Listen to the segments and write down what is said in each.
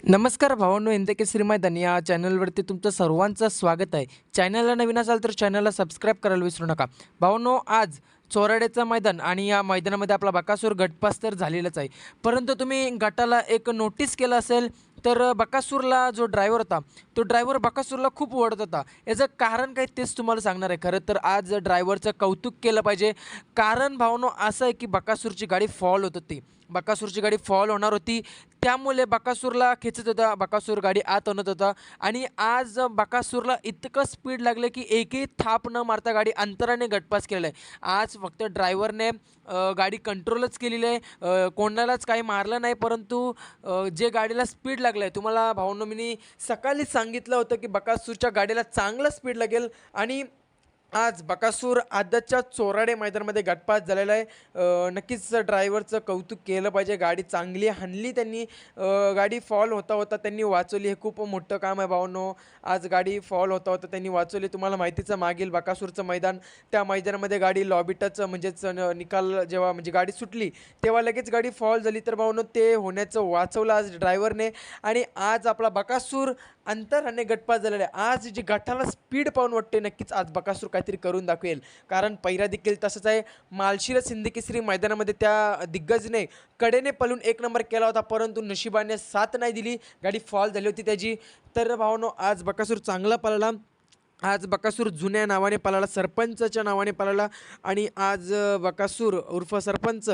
नमस्कार भावांनो, हिंद केसरी मैदान या चॅनलवरती तुमचं सर्वांचं स्वागत आहे. चॅनलला नवीन असाल तर चॅनलला सबस्क्राईब करायला विसरू नका. भावांनो, आज चोराड्याचं मैदान आणि या मैदानामध्ये आपला बकासूर गटपास तर झालेलाच आहे. परंतु तुम्ही गटाला एक नोटीस केलं असेल तर बकासूरला जो ड्रायव्हर होता, तो ड्रायव्हर बकासूरला खूप ओढत होता. याचं कारण काय तेच तुम्हाला सांगणार आहे. खरं तर आज ड्रायव्हरचं कौतुक केलं पाहिजे. कारण भावांनो असं आहे की बकासूरची गाडी फॉल होत होती. बकासूरची गाडी फॉल होणार होती. त्यामुळे बकासूरला खेचत होता. बकासूर गाडी आत आणत होता आणि आज बकासूरला इतकं स्पीड लागलं की एकही थाप न मारता गाडी अंतराने गटपास केलेला आहे. आज फक्त ड्रायव्हरने गाडी कंट्रोलच केलेली आहे. कोणालाच काही मारलं नाही, परंतु जे गाडीला स्पीड लागलं आहे, तुम्हाला भावांनो मी सकाळीच सांगितलं होतं की बकासूरच्या गाडीला चांगलं स्पीड लागेल आणि आज बकासूर आदतच्या चोराडे मैदानामध्ये गटपास झालेला आहे. नक्कीच ड्रायव्हरचं कौतुक केलं पाहिजे. गाडी चांगली हाणली त्यांनी. गाडी फॉल होता होता त्यांनी वाचवली. हे खूप मोठं काम आहे भावांनो. आज गाडी फॉल होता होता त्यांनी वाचवली. तुम्हाला माहितीच आहे मागील बकासूरचं मैदान, त्या मैदानामध्ये गाडी लॉबिटच म्हणजेच निकाल जेव्हा म्हणजे गाडी सुटली तेव्हा लगेच गाडी फॉल झाली. तर भावांनो ते होण्याचं वाचवलं आज ड्रायव्हरने आणि आज आपला बकासूर अंतराने गटपास झालेला आहे. आज जी गटाला स्पीड पाहून वाटते नक्कीच आज बकासूर काहीतरी करून दाखवेल. कारण पहिरा देखील तसंच आहे. माळशिरस हिंदकेसरी मैदानामध्ये त्या दिग्गजने कडेने पळून एक नंबर केला होता, परंतु नशिबाने साथ नाही दिली. गाडी फॉल झाली होती त्याची. तर भावांनो आज बकासूर चांगला पळाला. आज बकासूर जुन्या नावाने पळाला, सरपंचच्या नावाने पळाला आणि आज बकासूर उर्फ सरपंच,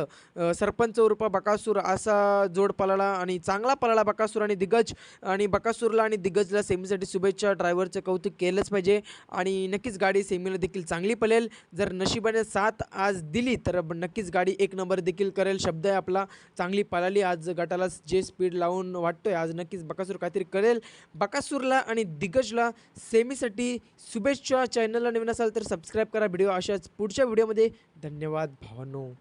सरपंच उर्फ बकासूर असा जोड पळाला आणि चांगला पळाला बकासूर आणि दिग्गज. आणि बकासूरला आणि दिग्गजला सेमीसाठी शुभेच्छा. ड्रायव्हरचं कौतुक केलंच पाहिजे आणि नक्कीच गाडी सेमीला देखील चांगली पळेल. जर नशिबाने साथ आज दिली तर नक्कीच गाडी एक नंबर देखील करेल. शब्द आहे आपला. चांगली पळाली आज गटाला जे स्पीड लावून वाटतोय आज नक्कीच बकासूर काहीतरी करेल. बकासूरला आणि दिग्गजला सेमीसाठी शुभेच्छा. चॅनलला नवीन असाल तर सबस्क्राईब करा. व्हिडिओ अशाच पुढच्या व्हिडिओमध्ये. धन्यवाद भावांनो.